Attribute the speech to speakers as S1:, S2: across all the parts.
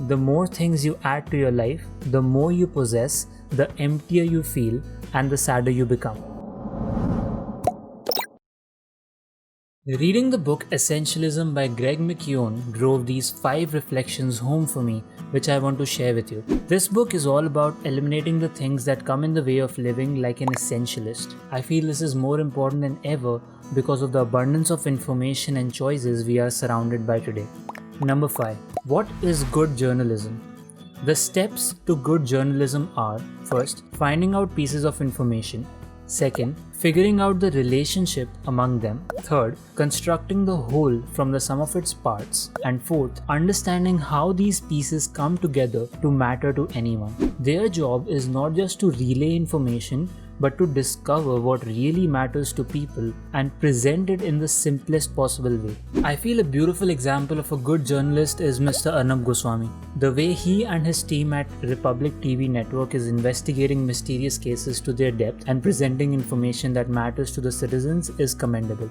S1: the more things you add to your life, the more you possess, the emptier you feel, and the sadder you become. Reading the book Essentialism by Greg Mckeown drove these 5 reflections home for me, which I want to share with you. This book is all about eliminating the things that come in the way of living like an essentialist. I feel this is more important than ever because of the abundance of information and choices we are surrounded by today. Number 5. What is good journalism? The steps to good journalism are: first, finding out pieces of information; second, figuring out the relationship among them; third, constructing the whole from the sum of its parts; and fourth, understanding how these pieces come together to matter to anyone. Their job is not just to relay information, but to discover what really matters to people and present it in the simplest possible way. I feel a beautiful example of a good journalist is Mr. Arnab Goswami. The way he and his team at Republic TV network is investigating mysterious cases to their depth and presenting information that matters to the citizens is commendable.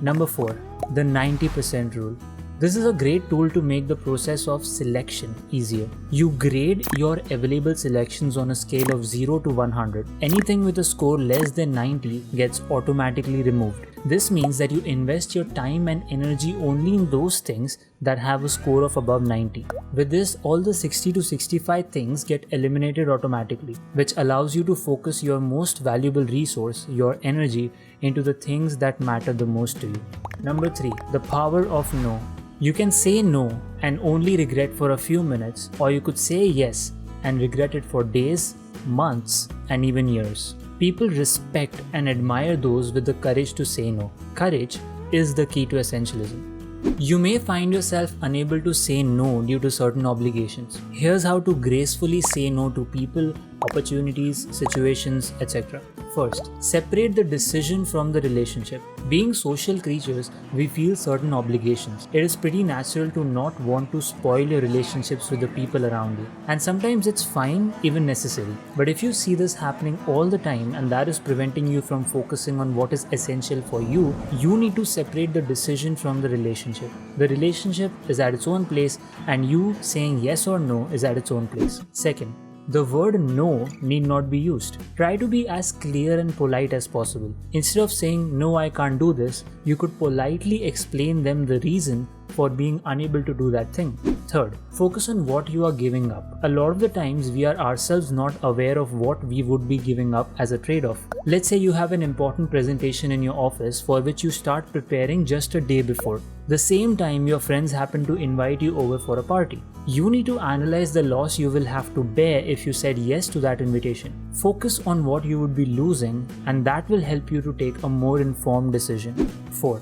S1: Number 4. The 90% rule. This is a great tool to make the process of selection easier. You grade your available selections on a scale of 0 to 100. Anything with a score less than 90 gets automatically removed. This means that you invest your time and energy only in those things that have a score of above 90. With this, all the 60 to 65 things get eliminated automatically, which allows you to focus your most valuable resource, your energy, into the things that matter the most to you. Number 3. The power of no. You can say no and only regret for a few minutes, or you could say yes and regret it for days, months, and even years. People respect and admire those with the courage to say no. Courage is the key to essentialism. You may find yourself unable to say no due to certain obligations. Here's how to gracefully say no to people, opportunities, situations, etc. First, separate the decision from the relationship. Being social creatures, we feel certain obligations. It is pretty natural to not want to spoil your relationships with the people around you. And sometimes it's fine, even necessary. But if you see this happening all the time and that is preventing you from focusing on what is essential for you, you need to separate the decision from the relationship. The relationship is at its own place and you saying yes or no is at its own place. Second, the word no need not be used. Try to be as clear and polite as possible. Instead of saying, no, I can't do this, you could politely explain them the reason for being unable to do that thing. Third, focus on what you are giving up. A lot of the times we are ourselves not aware of what we would be giving up as a trade-off. Let's say you have an important presentation in your office for which you start preparing just a day before. The same time your friends happen to invite you over for a party. You need to analyze the loss you will have to bear if you said yes to that invitation. Focus on what you would be losing, and that will help you to take a more informed decision. 4.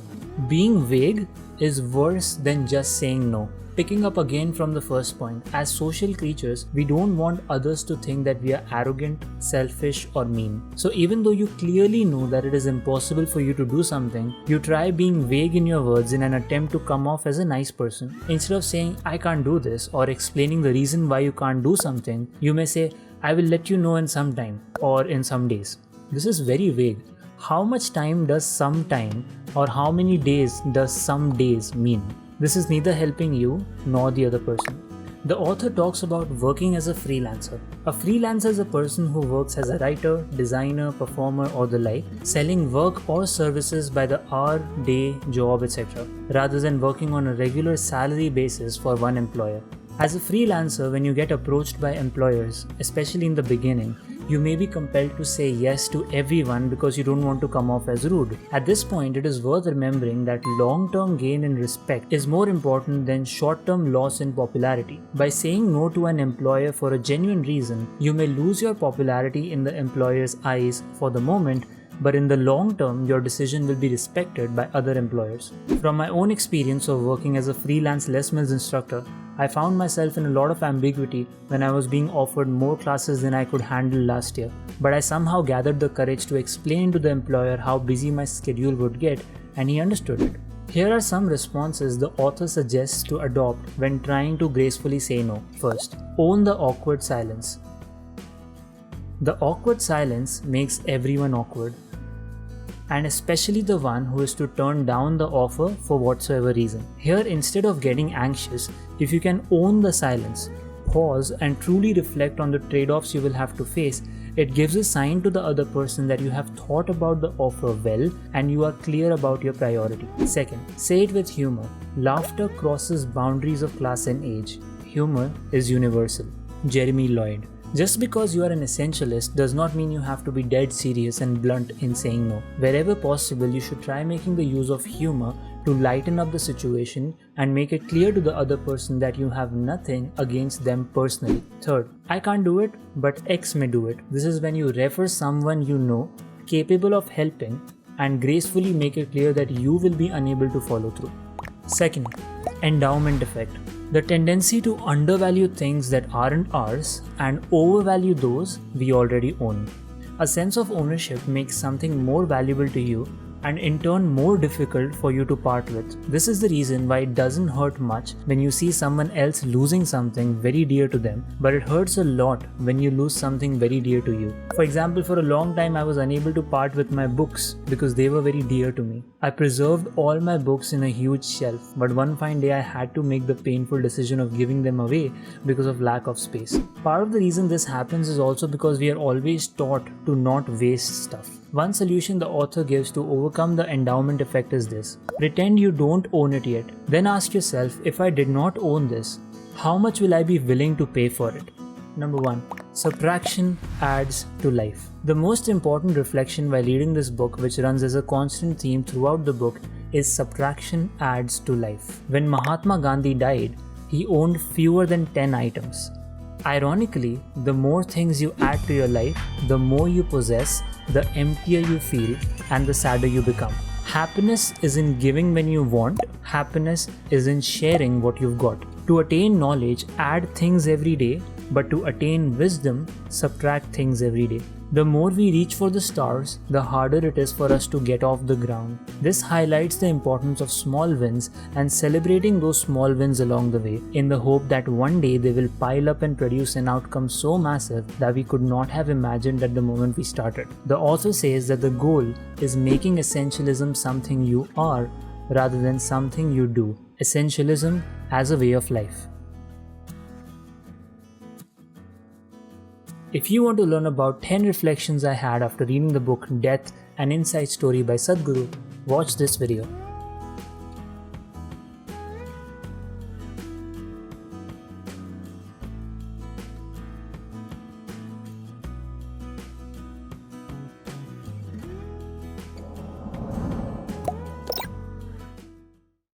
S1: Being vague is worse than just saying no. Picking up again from the first point, as social creatures, we don't want others to think that we are arrogant, selfish, or mean. So even though you clearly know that it is impossible for you to do something, you try being vague in your words in an attempt to come off as a nice person. Instead of saying, I can't do this, or explaining the reason why you can't do something, you may say, I will let you know in some time, or in some days. This is very vague. How much time does some time, or how many days does some days mean? This is neither helping you nor the other person. The author talks about working as a freelancer. A freelancer is a person who works as a writer, designer, performer, or the like, selling work or services by the hour, day, job, etc., rather than working on a regular salary basis for one employer. As a freelancer, when you get approached by employers, especially in the beginning, you may be compelled to say yes to everyone because you don't want to come off as rude. At this point, it is worth remembering that long-term gain in respect is more important than short-term loss in popularity. By saying no to an employer for a genuine reason, you may lose your popularity in the employer's eyes for the moment, but in the long term, your decision will be respected by other employers. From my own experience of working as a freelance Les Mills instructor, I found myself in a lot of ambiguity when I was being offered more classes than I could handle last year. But I somehow gathered the courage to explain to the employer how busy my schedule would get, and he understood it. Here are some responses the author suggests to adopt when trying to gracefully say no. First, own the awkward silence. The awkward silence makes everyone awkward. and especially the one who is to turn down the offer for whatsoever reason. Here, instead of getting anxious, if you can own the silence, pause and truly reflect on the trade-offs you will have to face, it gives a sign to the other person that you have thought about the offer well and you are clear about your priority. Second, say it with humor. Laughter crosses boundaries of class and age. Humor is universal. Jeremy Lloyd. Just because you are an essentialist does not mean you have to be dead serious and blunt in saying no. Wherever possible, you should try making the use of humor to lighten up the situation and make it clear to the other person that you have nothing against them personally. Third, I can't do it, but X may do it. This is when you refer someone you know capable of helping and gracefully make it clear that you will be unable to follow through. Second, endowment effect. The tendency to undervalue things that aren't ours and overvalue those we already own. A sense of ownership makes something more valuable to you and in turn more difficult for you to part with. This is the reason why it doesn't hurt much when you see someone else losing something very dear to them, but it hurts a lot when you lose something very dear to you. For example, for a long time I was unable to part with my books because they were very dear to me. I preserved all my books in a huge shelf, but one fine day I had to make the painful decision of giving them away because of lack of space. Part of the reason this happens is also because we are always taught to not waste stuff. One solution the author gives to overcome the endowment effect is this. Pretend you don't own it yet. Then ask yourself, if I did not own this, how much will I be willing to pay for it? Number 1. Subtraction adds to life. The most important reflection while reading this book, which runs as a constant theme throughout the book, is subtraction adds to life. When Mahatma Gandhi died, he owned fewer than 10 items. Ironically, the more things you add to your life, the more you possess, the emptier you feel and the sadder you become. Happiness is in giving when you want, happiness is in sharing what you've got. To attain knowledge, add things every day, but to attain wisdom, subtract things every day. The more we reach for the stars, the harder it is for us to get off the ground. This highlights the importance of small wins and celebrating those small wins along the way, in the hope that one day they will pile up and produce an outcome so massive that we could not have imagined at the moment we started. The author says that the goal is making essentialism something you are rather than something you do. Essentialism as a way of life. If you want to learn about 10 reflections I had after reading the book Death, an Inside Story by Sadhguru, watch this video.